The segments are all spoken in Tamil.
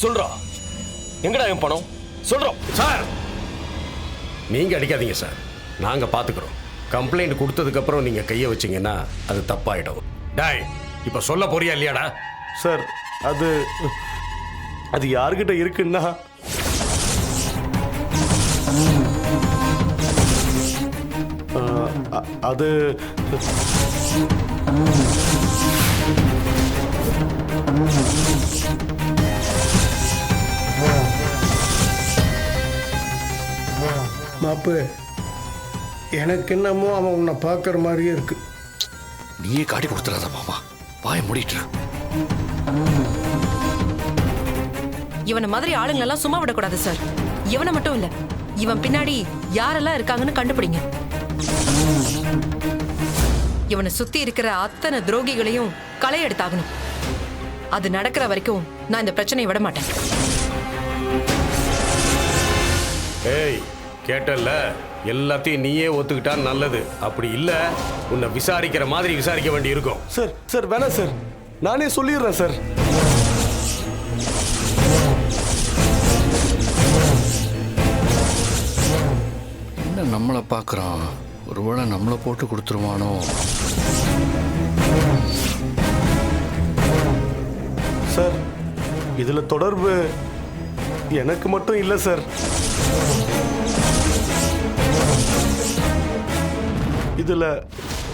சொல்றா, எங்கடா என் பணம்? சொல்றோம் சார். நீங்க அடிக்காதீங்க சார், நாங்க பாத்துக்கிறோம். கம்ப்ளைண்ட் கொடுத்ததுக்கு அப்புறம் நீங்க கைய வச்சீங்கன்னா அது தப்பாயிடும். டாய், இப்ப சொல்ல போறியா இல்லையாடா? சார், அது யாருக்கிட்ட இருக்குன்னா அது மாப்பு, எனக்கு என்னமோ அவன் உன்னை பார்க்குற மாதிரியே இருக்கு. நீயே காட்டி கொடுத்துறாத மாமா, வாய மூடிட்டு. இவனை மாதிரி ஆளுங்களெல்லாம் சும்மா விடக்கூடாது சார். இவனை மட்டும் இல்ல, இவன் பின்னாடி யாரெல்லாம் இருக்காங்கன்னு கண்டுபிடிங்க. இவனை சுத்தி இருக்கிற அத்தனை துரோகிகளையும் களை எடுத்தாகணும். அது நடக்கிற வரைக்கும் நான் இந்த பிரச்சனையை விட மாட்டேன். ஏய், கேட்டல்ல, எல்லாத்தையும் நீயே ஒத்துக்கிட்டா நல்லது. அப்படி இல்ல உன்னை விசாரிக்கிற மாதிரி விசாரிக்க வேண்டி இருக்கும். சார் வேணாம் சார், நானே சொல்லிடுறேன் சார். என்ன நம்மளை பார்க்குறான்? ஒருவேளை நம்மளை போட்டு கொடுத்துருவானோ? சார், இதுல தொடர்பு எனக்கு மட்டும் இல்லை சார். இதுல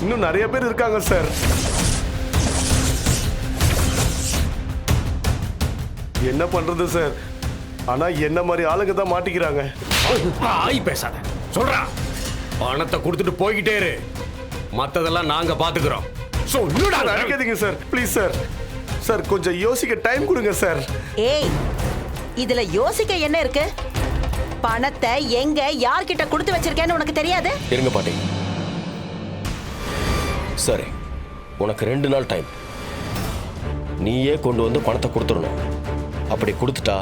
இன்னும் நிறைய பேர் இருக்காங்க சார். என்ன பண்றது சார்? ஆனா என்ன மாதிரி ஆளுங்க தான் மாட்டிக்கிறாங்க. ஆய் பேசாத, சொல்றா. பணத்தை கொடுத்துட்டு போய்கிட்டே இரு, மத்ததெல்லாம் நாங்க பாத்துக்கிறோம். சொல்லுடா. நினைக்காதீங்க சார், ப்ளீஸ் சார். சார், கொஞ்சம் யோசிக்க டைம் கொடுங்க சார். ஏய், இதுல யோசிக்க என்ன இருக்கு? பணத்தை எங்க யார்கிட்ட கொடுத்து வச்சிருக்கேன்னு உனக்கு தெரியாது? இருங்க பாட்டி. சரி, உனக்கு 2 நாள் டைம். நீயே கொண்டு வந்து பணத்தை கொடுத்துடணும். அப்படி கொடுத்துட்டா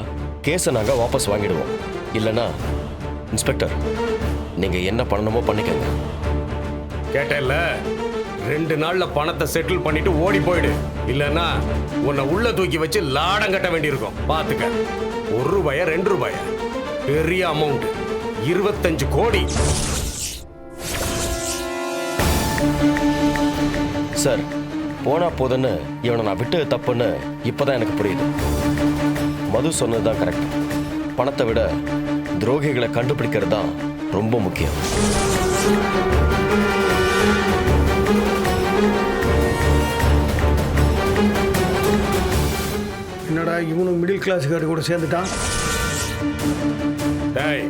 கேஸை நாங்கள் வாபஸ் வாங்கிடுவோம். இல்லைன்னா இன்ஸ்பெக்டர், நீங்க என்ன பண்ணணுமோ பண்ணிக்கங்க. கேட்டேல்ல, 2 நாள்ல பணத்தை செட்டில் பண்ணிட்டு ஓடி போயிடு. இல்லைன்னா உன்னை உள்ள தூக்கி வச்சு லாடம் கட்ட வேண்டியிருக்கும். பாத்துக்க. 1 ரூபாயா 2 ரூபாயா? பெரிய அமௌண்ட், 25 கோடி. சார், போனா போதுன்னு இவனை நான் விட்டது தப்புன்னு இப்பதான் எனக்கு புரியுது. மது சொன்னதுதான் கரெக்ட். பணத்தை விட துரோகிகளை கண்டுபிடிக்கிறது தான் ரொம்ப முக்கியம். என்னடா இவனும் மிடில் கிளாஸ்காரர் கூட சேர்ந்துட்டான்? டேய்,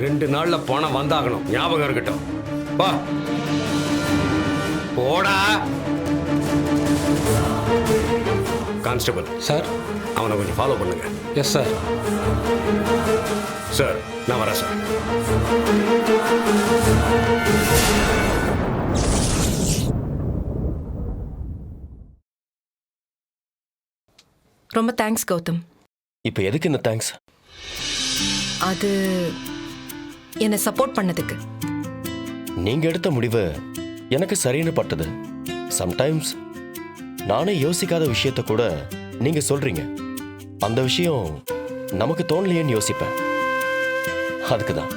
2 நாள்ல பணம் வந்தாகணும், ஞாபகம் இருக்கட்டும். வா போடா. Constable sir. அவனை கொஞ்சம் ஃபாலோ பண்ணுங்க. Yes sir. சார், நான் வரேன் சார். ரொம்ப தேங்க்ஸ் கௌதம். இப்போ எதுக்கு இந்த தேங்க்ஸ்? அது என்னை சப்போர்ட் பண்ணதுக்கு. நீங்க எடுத்த முடிவு எனக்கு சரின்னு பட்டது. சம்டைம்ஸ் நானே யோசிக்காத விஷயத்த கூட நீங்க சொல்றீங்க. அந்த விஷயம் நமக்கு தோணலையேன்னு யோசிப்பேன். அதுக்கு தான்.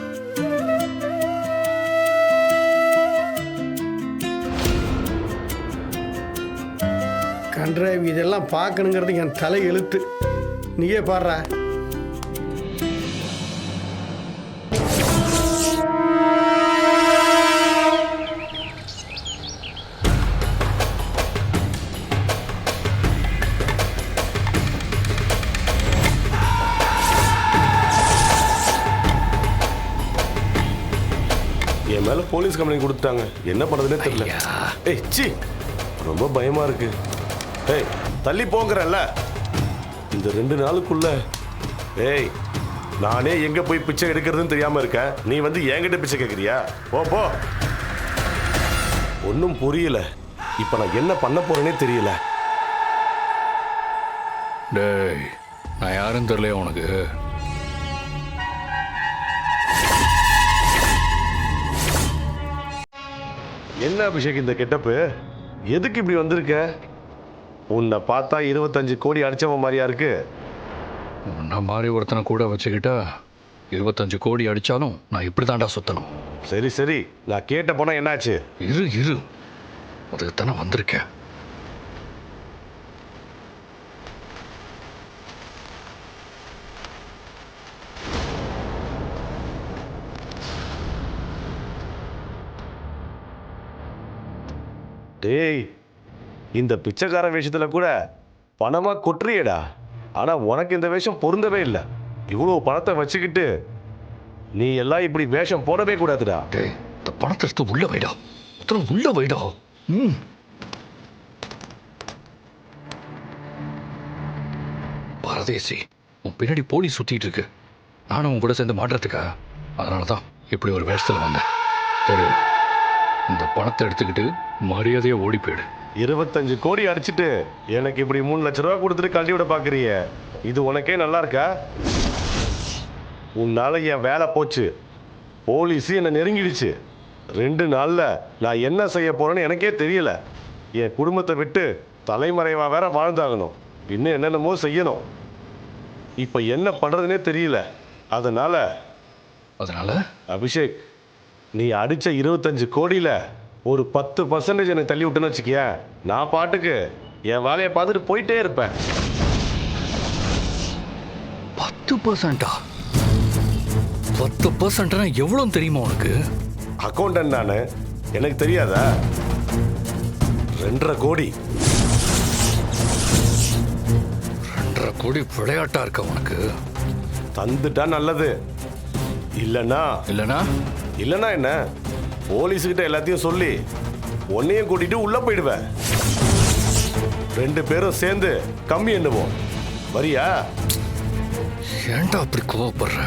கன்றாவி, இதெல்லாம் பார்க்கணுங்கிறது என் தலை எழுத்து. நீயே பாடுற. என் மேல போலீஸ் கம்ப்ளைண்ட் கொடுத்துட்டாங்க. என்ன பண்றதுன்னே தெரியல. ஏய் சி, ரொம்ப பயமா இருக்கு. ஏய், தள்ளி போங்கறல்ல. இந்த 2 நாளுக்குள்ள ஏய், நானே எங்க போய் பிச்சை எடுக்கிறதுன்னு தெரியாம இருக்கேன். நீ வந்து என்கிட்ட பிச்சை கேட்கறியா? போ போ. ஒன்றும் புரியல. இப்ப நான் என்ன பண்ண போறேனே தெரியல. டேய், நான் யாரும் தெரியலையா உனக்கு? என்ன அபிஷேக் இந்த கெட்டப்பு? எதுக்கு இப்படி வந்திருக்க? உன்னை பார்த்தா 25 கோடி அடிச்சவன் மாதிரியா இருக்கு. உன்ன மாதிரி ஒருத்தனை கூட வச்சுக்கிட்டா 25 கோடி அடித்தாலும் நான் இப்படி தாண்டா சுற்றணும். சரி சரி, நான் கேட்ட போனா என்னாச்சு? இரு அதுக்கு தானே வந்திருக்கேன். டேய், இந்த பிச்சைக்கார வேஷத்துல கூட பணமா கொட்டுறியேடா. ஆனா உனக்கு இந்த வேஷம் பொருந்தவே இல்லை. இவ்வளோ பணத்தை வச்சுக்கிட்டு நீ எல்லாம் இப்படி வேஷம் போடவே கூடாதுடா. டேய், இந்த பணத்தை எடுத்து உள்ள வைடா. உள்ள வைடா. பரதேசி, உன் பின்னாடி போலீஸ் சுத்திட்டு இருக்கு. நானும் உன் கூட சேர்ந்து மாட்டுறதுக்கா? அதனால தான் இப்படி ஒரு வேஷத்தில் வந்தேன். சரி, இந்த பணத்தை எடுத்துக்கிட்டு மரியாதையை ஓடி போயிடு. 25 கோடி அடிச்சிட்டு எனக்கு இப்படி 3 லட்ச ரூபா கொடுத்துட்டு கழட்டி விட பார்க்குறிய, இது உனக்கே நல்லா இருக்கா? உன்னால என் வேலை போச்சு. போலீஸ் என்னை நெருங்கிடுச்சு. 2 நாளில் நான் என்ன செய்ய போறேன்னு எனக்கே தெரியல. என் குடும்பத்தை விட்டு தலைமறைவா வேற வாழ்ந்தாகணும். இன்னும் என்னென்னமோ செய்யணும். இப்போ என்ன பண்ணுறதுனே தெரியல. அதனால அபிஷேக், நீ அடித்த 25 கோடியில் ஒரு 10% எனக்கு தள்ளி விட்டுன்னு வச்சுக்கிய, நான் பாட்டுக்கு என் வேலையை பார்த்துட்டு போயிட்டே இருப்பேன். 10%? 10%னா எவ்வளோ தெரியுமா உனக்கு? அக்கௌண்டன்ட் நான், எனக்கு தெரியாதா? 2.5 கோடி. 2.5 கோடி விளையாட்டா இருக்க உனக்கு? தந்துட்டா நல்லது. இல்லைன்னா என்ன, போலீஸுக்கிட்ட எல்லாத்தையும் சொல்லி உன்னையும் கூட்டிட்டு உள்ள போயிடுவேன். 2 பேரும் சேர்ந்து கம்மி எண்ணுவோம். வரியா? ஏன்டா அப்படி கோவப்படுற?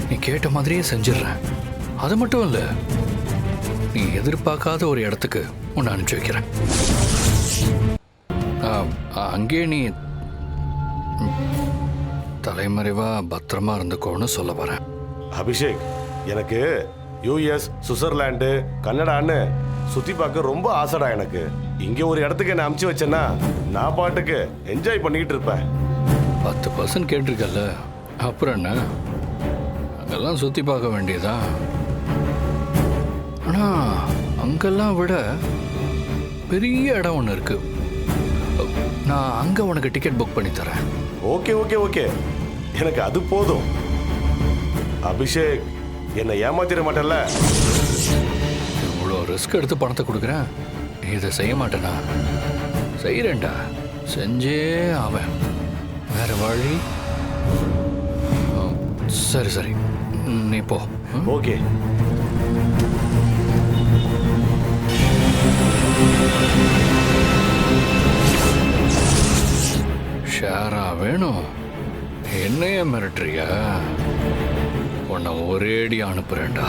நீ கேட்ட மாதிரியே செஞ்சிடறேன். அது மட்டும் இல்ல, நீ எதிர்பார்க்காத ஒரு இடத்துக்கு உன்னை அனுப்பிச்சு வைக்கிறேன். அங்கே நீ தலைமறைவா பத்திரமா இருந்துக்கோன்னு சொல்ல வரேன். அபிஷேக், எனக்கு யூஎஸ், சுவிட்சர்லாண்டு, கனடான்னு சுத்தி பார்க்க ரொம்ப ஆசைடா. எனக்கு இங்க ஒரு இடத்துக்கு என்ன அனுப்பிச்சு வச்சேன்னா நான் பாட்டுக்கு என்ஜாய் பண்ணிக்கிட்டு இருப்பேன். 10% கேட்டிருக்கல, அப்புறம் என்ன? அங்கெல்லாம் சுத்தி பார்க்க வேண்டியதா? ஆனா அங்கெல்லாம் விட பெரிய இடம் ஒன்று இருக்கு. நான் அங்க உனக்கு டிக்கெட் புக் பண்ணி தரேன். ஓகே ஓகே ஓகே, எனக்கு அது போதும். அபிஷேக், என்னை ஏமாத்திட மாட்டேன்ல? இவ்வளோ ரிஸ்க் எடுத்து பணத்தை கொடுக்குறேன், இதை செய்ய மாட்டேனா? செய்கிறேன்டா, செஞ்சே ஆவேன். வேற வழி? சரி, நீ போ. ஓகே. ஷேரா வேணும்? என்னைய மிரட்டுறியா? உன்னை ஒரேடி அனுப்புறேன்டா.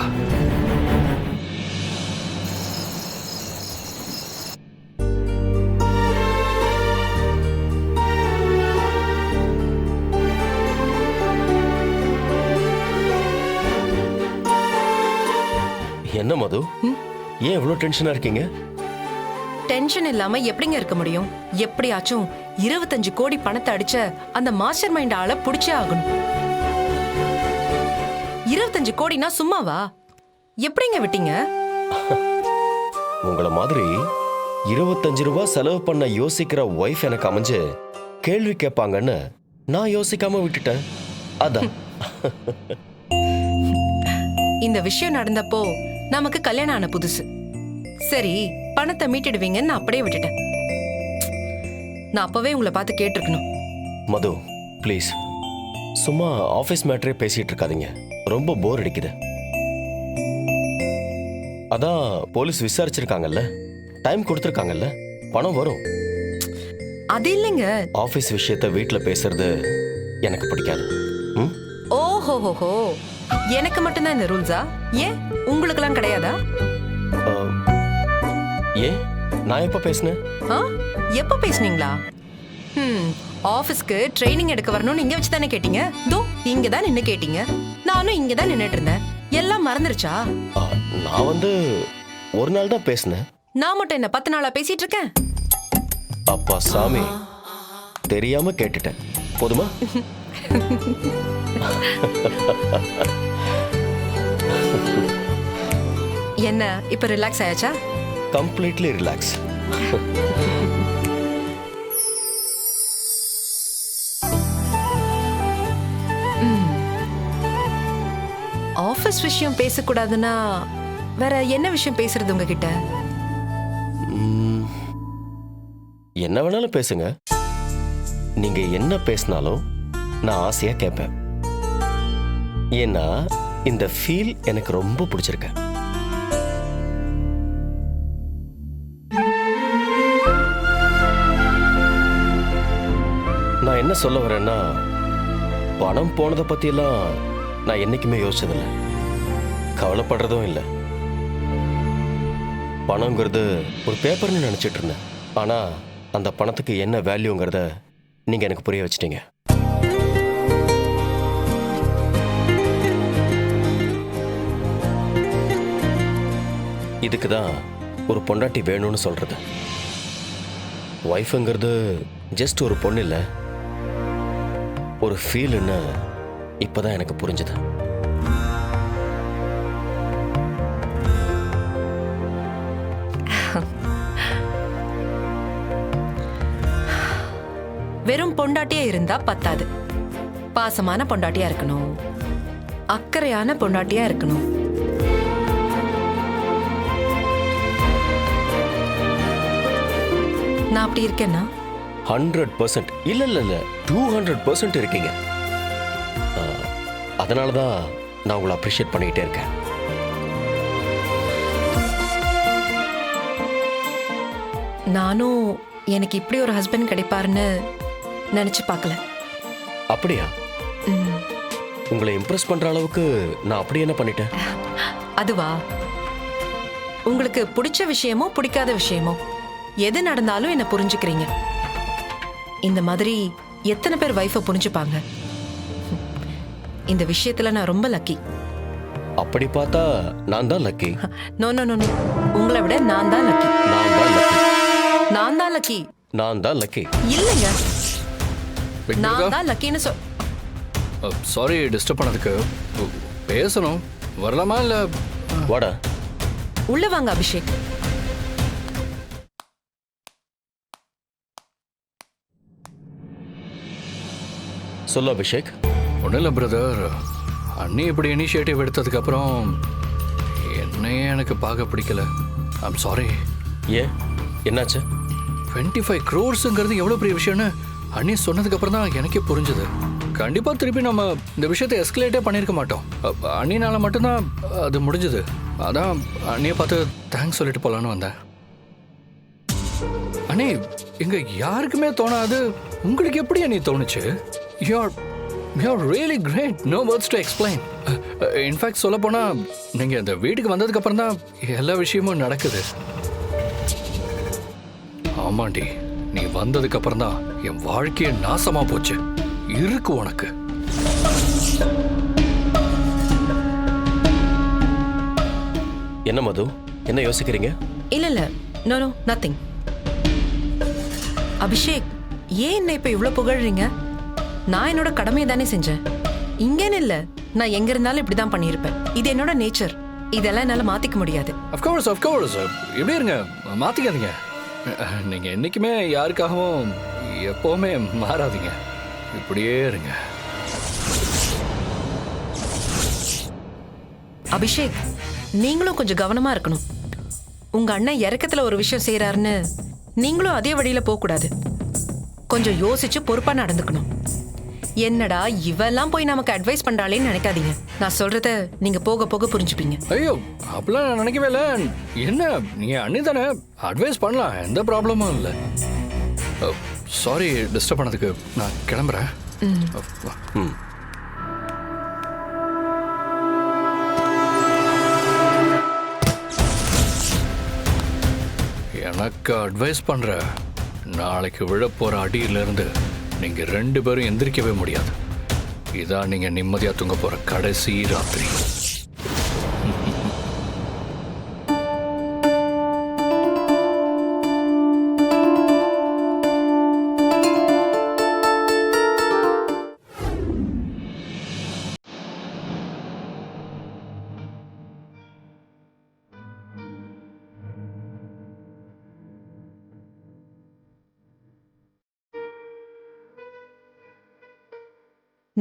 என்ன மது, ஏன் இவ்வளோ டென்ஷனா இருக்கீங்க? டென்ஷன் இல்லாம எப்படிங்க இருக்க முடியும்? எப்படியாச்சும் 25 கோடி பணத்தை அடிச்ச அந்த மாஸ்டர் மைண்ட் ஆளை பிடிச்சே ஆகணும். 25 கோடினா சும்மாவா? எப்படிங்க விட்டீங்க? உங்களை மாதிரி 25 ரூபாய் செலவு பண்ண யோசிக்கிற ஒய்ஃப் எனக்கு அமைஞ்சு கேள்வி கேட்பாங்கன்னு நான் யோசிக்காம விட்டுட்டேன். அதான். இந்த விஷயம் நடந்தப்போ நமக்கு கல்யாணம் ஆன புதுசு. சரி, பணத்தை மீட்டிடுவீங்கன்னு நான் அப்படியே விட்டுட்டேன். நான் அப்பவே உங்களை பார்த்து கேட்டிருக்கணும். மது, ப்ளீஸ், சும்மா ஆஃபீஸ் மேட்டரே பேசிட்டு இருக்காதீங்க. ரொம்ப போர் அடிக்குது. அதான் போலீஸ் விசாரிச்சிருக்காங்கல்ல, டைம் கொடுத்துருக்காங்கல்ல, பணம் வரும். அது இல்லைங்க. ஆஃபீஸ் விஷயத்த வீட்டில் பேசுறது எனக்கு பிடிக்காது. ஓஹோஹோஹோ, எனக்கு மட்டும்தான் இந்த ரூல்ஸா? ஏன் உங்களுக்கெல்லாம் கிடையாதா? ஏன், நான் எப்போ பேசினேன்? எப்ப பேசுனீங்களா? ஆபீஸ்க்கு ட்ரைனிங் எடுக்க வரணும்னு இங்க வச்சு தானே கேட்டீங்க. தோ இங்க தான் நின்னு கேட்டீங்க. நானும் இங்க தான் நின்னுட்டு இருந்தேன். எல்லாம் மறந்துருச்சா? நான் வந்து ஒரு நாள் தான் பேசினேன். நான் மட்டும் என்ன 10 நாளா பேசிட்டு இருக்கேன்? அப்பா சாமி, தெரியாம கேட்டுட்டேன். போதுமா? என்ன இப்ப ரிலாக்ஸ் ஆயாச்சா? Completely relax. ஆபீஸ் விஷயம் பேசக்கூடாதுன்னா வேற என்ன விஷயம் பேசுறது உங்ககிட்ட? என்ன வேணாலும் பேசுங்க. நீங்க என்ன பேசினாலும் நான் ஆசையா கேட்பேன். ஏன்னா இந்த ஃபீல் எனக்கு ரொம்ப பிடிச்சிருக்கு. நான் என்ன சொல்ல வரேன்னா, பணம் போனதை பத்தியெல்லாம் நான் என்னைக்குமே யோசிச்சதில்லை, கவலைப்படுறதும் இல்லை. பணங்கிறது ஒரு பேப்பர்னு நினைச்சிட்டு இருந்தேன். ஆனா அந்த பணத்துக்கு என்ன வேல்யூங்கிறத நீங்க எனக்கு புரிய வச்சிட்டீங்க. இதுக்கு தான் ஒரு பொண்டாட்டி வேணும்னு சொல்றது. ஒய்ஃபுங்கிறது ஜஸ்ட் ஒரு பொண்ணு இல்லை, ஒரு ஃபீல்னு இப்பதான் எனக்கு புரிஞ்சுது. வெறும் பொண்டாட்டியா இருந்தா பத்தாது. பாசமான பொண்டாட்டியா இருக்கணும், அக்கறையான பொண்டாட்டியா இருக்கணும். நான் அப்படி இருக்கேன்னா 100% இல்ல இல்ல இல்ல 200% இருக்கீங்க. அதனால தான் நான் உங்களை அப்ரிஷியேட் பண்ணிக்கிட்டே இருக்கேன். நானும் எனக்கு இப்படி ஒரு ஹஸ்பண்ட் கிடைப்பாருன்னு நினைச்சு பார்க்கல. அப்படியா? ம். உங்களை இம்ப்ரெஸ் பண்ற அளவுக்கு நான் அப்படி என்ன பண்ணிட்டேன்? அதுவா, உங்களுக்கு பிடிச்ச விஷயமோ பிடிக்காத விஷயமோ எது நடந்தாலும் என்ன புரிஞ்சுக்கிறீங்க. இந்த மாதிரி எத்தனை பேர் வைஃபை புரிஞ்சுப்பாங்க? இந்த விஷயத்துல நான் ரொம்ப லக்கி. அப்படி பார்த்தா நான் தான் lucky. No no no no, உங்களை விட நான் தான் லக்கி. நான் தான் லக்கி. நான் தான் லக்கி. நான் தான் லக்கி. இல்லைங்க, நான் தான் லக்கின்னு சாரி டிஸ்டர்ப் பண்ணதுக்கு. பேசணும், வரலாமா இல்லை? வாடா. உள்ள வாங்க அபிஷேக். சொல்லு அபிஷேக். ஒன்றும் இல்லை பிரதர், அண்ணி இப்படி இனிஷியேட்டிவ் எடுத்ததுக்கப்புறம் என்னையே எனக்கு பார்க்க பிடிக்கல. I'm sorry. ஏன், என்னாச்சு? 25 crores எவ்வளோ பெரிய விஷயம்னு அண்ணி சொன்னதுக்கப்புறம் தான் எனக்கே புரிஞ்சுது. கண்டிப்பாக திருப்பி நம்ம இந்த விஷயத்தை எஸ்கலேட்டே பண்ணியிருக்க மாட்டோம். அண்ணினால மட்டும்தான் அது முடிஞ்சுது. அதான் அண்ணியை பார்த்து தேங்க்ஸ் சொல்லிட்டு போகலான்னு வந்தேன். அண்ணி, இங்கே யாருக்குமே தோணாது, உங்களுக்கு எப்படி அண்ணி தோணுச்சு? You're really great. No words to explain. In fact சொல்ல போனால் நீங்கள் இந்த வீட்டுக்கு வந்ததுக்கப்புறம் தான் எல்லா விஷயமும் நடக்குது. ஆமாண்டி, நீ வந்ததுக்கு அப்புறம் தான் என் வாழ்க்கையே நாசமா போச்சு. இருக்கு உனக்கு. என்ன மது, என்ன யோசிக்கிறீங்க? இல்ல இல்ல, நோ நோ, நத்திங். அபிஷேக், ஏன் என்ன இப்ப இவ்வளவு புகழ்றீங்க? நான் என்னோட கடமையை தானே செஞ்சேன். இங்கன்னு இல்ல, நான் எங்க இருந்தாலும் இப்படிதான் பண்ணியிருப்பேன். இது என்னோட நேச்சர். இதெல்லாம் என்னால மாத்திக்க முடியாது. அஃப்கோர்ஸ் இப்படி இருங்க, மாத்திக்காதீங்க. நீங்க என்னைக்குமே யாருக்காகவும் எப்பவுமே மாறாதீங்க, இப்படியே இருங்க. அபிஷேக், நீங்களும் கொஞ்சம் கவனமா இருக்கணும். உங்க அண்ணன் இறக்கத்துல ஒரு விஷயம் செய்யறாருன்னு நீங்களும் அதே வழியில போக கூடாது. கொஞ்சம் யோசிச்சு பொறுப்பா நடந்துக்கணும். என்னடா இவெல்லாம் போய் நமக்கு அட்வைஸ் பண்றாளேன்னு நினைக்காதீங்க. நான் சொல்றத நீங்க போக போக புரிஞ்சுப்பீங்க. ஐயோ, அப்படிலாம் நான் நினைக்கவே இல்லை. என்ன, நீ அண்ணி தானே, அட்வைஸ் பண்ணலாம், எந்த ப்ராப்ளமும் இல்லை. சாரி டிஸ்டர்ப் பண்ணதுக்கு. நான் கிளம்புறேன். எனக்கு அட்வைஸ் பண்ற, நாளைக்கு விழப்போற அடியிலிருந்து நீங்க 2 பேரும் எந்திரிக்கவே முடியாது. இதான் நீங்க நிம்மதியா தூங்க போற கடைசி ராத்திரி.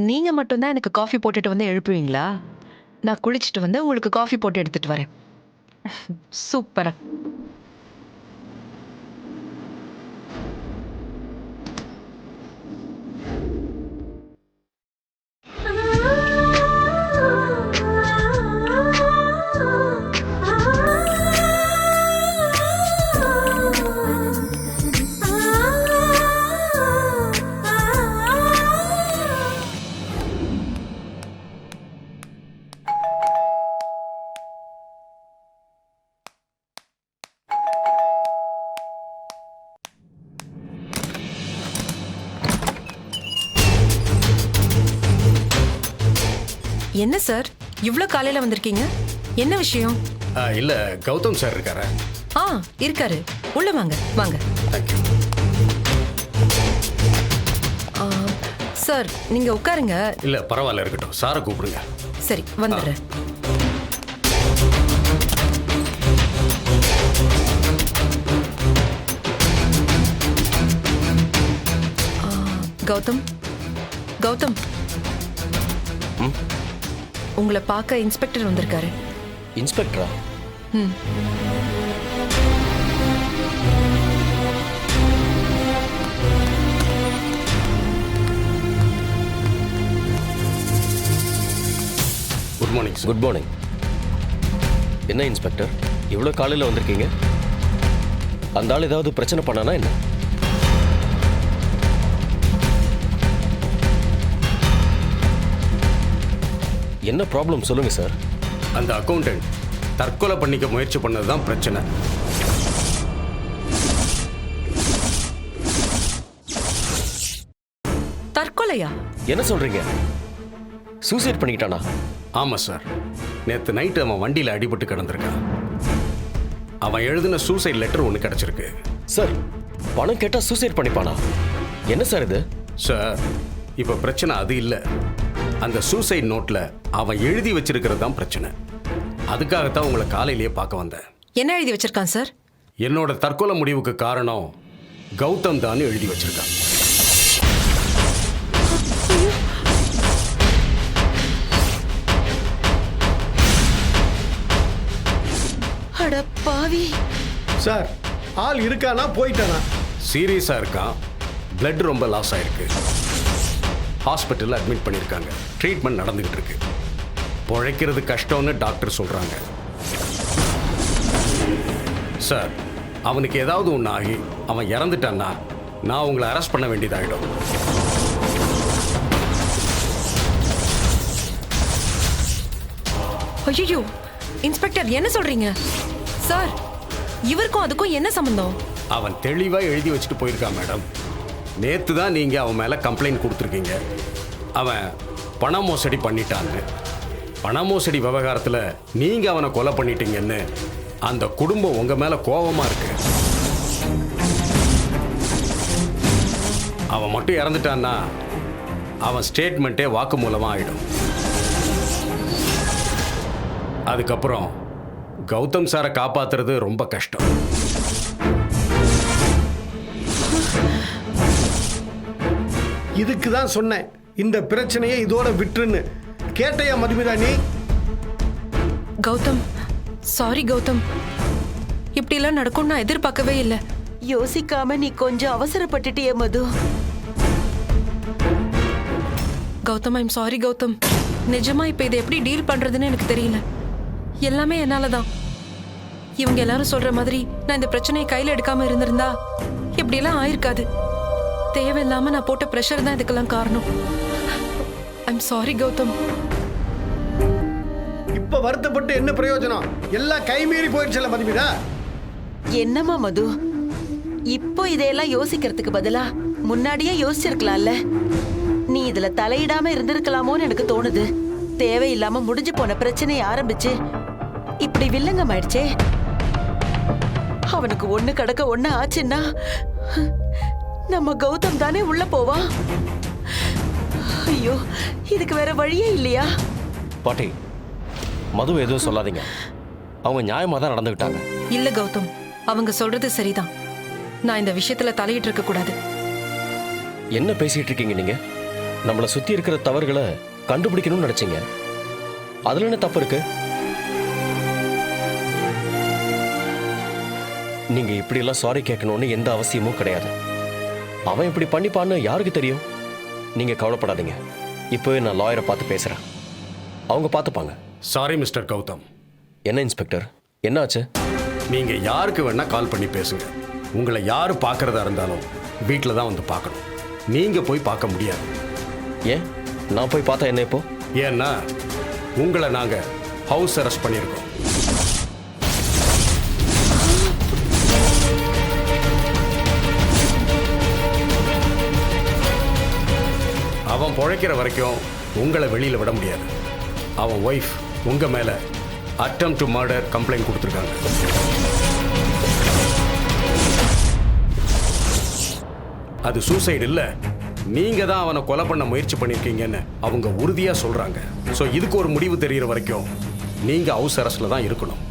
நீங்க மட்டும்தான் எனக்கு காஃபி போட்டுட்டு வந்து எழுப்புவீங்களா? நான் குளிச்சுட்டு வந்து உங்களுக்கு காஃபி போட்டு எடுத்துட்டு வரேன். சூப்பரா. என்ன சார் இவ்ளோ காலையில வந்திருக்கீங்க? என்ன விஷயம்? இல்ல கௌதம் சார் இருக்காரா? இருக்காரு. உள்ள வாங்க வாங்க. தேங்க்யூ. சார் நீங்க உட்காருங்க. இல்ல பரவாயில்ல, இருக்கட்டும். சாரை கூப்பிடுங்க. சரி வந்துடுறேன். கௌதம் கௌதம் உங்களை பார்க்க இன்ஸ்பெக்டர் வந்திருக்காரு. இன்ஸ்பெக்டரா? ம். Good morning sir. Good morning. என்ன இன்ஸ்பெக்டர் இவ்வளோ காலையில் வந்திருக்கீங்க? அந்த ஆள் ஏதாவது பிரச்சனை பண்ணானா என்ன? என்ன ப்ராப்ளம் சொல்லுங்க சார். அந்த அக்கௌண்டன்ட் தற்கொலை பண்ணிக்க முயற்சி பண்ணதுதான் பிரச்சனை. தற்கொலையா? என்ன சொல்றீங்க? சூசைட் பண்ணிக்கிட்டானா? ஆமா சார். நேத்து நைட்டு அவன் வண்டியில அடிபட்டு கிடந்திருக்கான். அவன் எழுதின சூசைட் லெட்டர் ஒன்று கிடைச்சிருக்கு. சார் பணம் கேட்டா சூசைட் பண்ணிப்பானா? என்ன சார் இது? சார் இப்ப பிரச்சனை அது இல்லை. அந்த சூசைட் நோட்ல அவன் எழுதி வச்சிருக்கிறது தான் பிரச்சனை. அதுக்காகத்தான் உங்களை காலையிலேயே பார்க்க வந்தேன். என்ன எழுதி வச்சிருக்கான் சார்? என்னோட தற்கொலை முடிவுக்கு காரணம் கௌதம் தான் எழுதி வச்சிருக்கான். அட பாவி. சார் ஆள் இருக்கானா போயிட்டானா? சீரியஸா இருக்கான். பிளட் ரொம்ப லாஸ் ஆயிருக்கு. ஹாஸ்பிட்டலில் அட்மிட் பண்ணியிருக்காங்க. ட்ரீட்மெண்ட் நடந்துகிட்டு இருக்கு. பிழைக்கிறது கஷ்டம்னு டாக்டர் சொல்றாங்க. சார் அவனுக்கு ஏதாவது ஒன்று ஆகி அவன் இறந்துட்டான்னா நான் உங்களை அரெஸ்ட் பண்ண வேண்டியதாகிடும். ஐயோ இன்ஸ்பெக்டர் என்ன சொல்றீங்க சார்? இவருக்கும் அதுக்கும் என்ன சம்பந்தம்? அவன் தெளிவா எழுதி வச்சுட்டு போயிருக்கான் மேடம். நேத்து தான் நீங்க அவன் மேல கம்ப்ளைண்ட் கொடுத்துருக்கீங்க. அவன் பண மோசடி பண்ணிட்டான்னு. பண மோசடி விவகாரத்துல நீங்க அவனை கொலை பண்ணிட்டீங்கன்னு அந்த குடும்பம் உங்க மேல கோபமா இருக்கு. அவன் மட்டும் இறந்துட்டான்னா அவன் ஸ்டேட்மெண்ட்டே வாக்கு மூலமா ஆயிடும். அதுக்கப்புறம் கௌதம் சாரை காப்பாத்துறது ரொம்ப கஷ்டம். இதுக்கு தான் சொன்னேன் இந்த பிரச்சனையை இதோட விட்டுருன்னு. கேட்டையா மதுமிதா நீ? கௌதம் சாரி கௌதம், இப்படிலாம் நடக்கும் நான் எதிர்பார்க்கவே இல்லை. யோசிக்காம நீ கொஞ்சம் அவசரப்பட்டுட்டியே மது. Gautham I'm sorry Gautham. நிஜமா இப்ப இதை எப்படி டீல் பண்றதுன்னு எனக்கு தெரியல. எல்லாமே என்னாலதான். இவங்க எல்லாரும் சொல்ற மாதிரி நான் இந்த பிரச்சனையை கையில எடுக்காம இருந்திருந்தா இப்படி எல்லாம் ஆயிருக்காது. தேவையில்லாம நான் போட்ட பிரஷர் தான் இதுக்கெல்லாம் காரணம். I'm sorry Gautham. இப்ப வருத்தப்பட்டு என்ன பிரயோஜனம்? எல்லாம் கைமீறி போயிடுச்சுல மதுமிதா. என்னம்மா மது, இப்போ இதையெல்லாம் யோசிக்கிறதுக்கு பதிலா முன்னாடியே யோசிச்சிருக்கலாம்ல. நீ இதுல தலையிடாம இருந்திருக்கலாமோன்னு எனக்கு தோணுது. தேவையில்லாம முடிஞ்சு போன பிரச்சனையை ஆரம்பிச்சு இப்படி வில்லங்கம் ஆயிடுச்சே. அவனுக்கு ஒண்ணு கடக்க ஒண்ணு ஆச்சுன்னா நம்ம கௌதம் தானே உள்ள போவான். ஐயோ இதுக்கு வேற வழியே இல்லையா? பாட்டி மது எதுவும் சொல்லாதீங்க. அவங்க நியாயமா தான் நடந்துக்கிட்டாங்க. இல்ல கௌதம், அவங்க சொல்றது சரிதான். நான் இந்த விஷயத்துல தலையிட்டு இருக்க கூடாது. என்ன பேசிட்டு இருக்கீங்க நீங்க? நம்மளை சுத்தி இருக்கிற தவறுகளை கண்டுபிடிக்கணும்னு நினைச்சீங்க. அதுல என்ன தப்பு இருக்கு? நீங்க இப்படி எல்லாம் சாரி கேட்கணும்னு எந்த அவசியமும் கிடையாது. அவன் இப்படி பண்ணிப்பான்னு யாருக்கு தெரியும்? நீங்க கவலைப்படாதீங்க. இப்போவே நான் லாயரை பார்த்து பேசுறேன். அவங்க பார்த்துப்பாங்க. Sorry mister Gautham. என்ன இன்ஸ்பெக்டர், என்னாச்சு? நீங்க யாருக்கு வேணா கால் பண்ணி பேசுங்க. உங்களை யாரு பார்க்கறதா இருந்தாலும் வீட்டில் தான் வந்து பார்க்கணும். நீங்க போய் பார்க்க முடியாது. ஏன் நான் போய் பார்த்தா என்ன இப்போ? ஏன்னா உங்களை நாங்க ஹவுஸ் அரெஸ்ட் பண்ணியிருக்கோம். அவன் பொழைக்கிற வரைக்கும் உங்களை வெளியில விட முடியாது. அவன் ஒய்ஃப் உங்க மேல அட்டெம்ப்ட் டு மர்டர் கம்ப்ளைண்ட் கொடுத்துருக்காங்க. அது சூசைடு இல்ல, நீங்க தான் அவனை கொலை பண்ண முயற்சி பண்ணிருக்கீங்கன்னு அவங்க உறுதியா சொல்றாங்க. ஸோ இதுக்கு ஒரு முடிவு தெரிகிற வரைக்கும் நீங்க ஹவுஸ் அரெஸ்ட்ல தான் இருக்கணும்.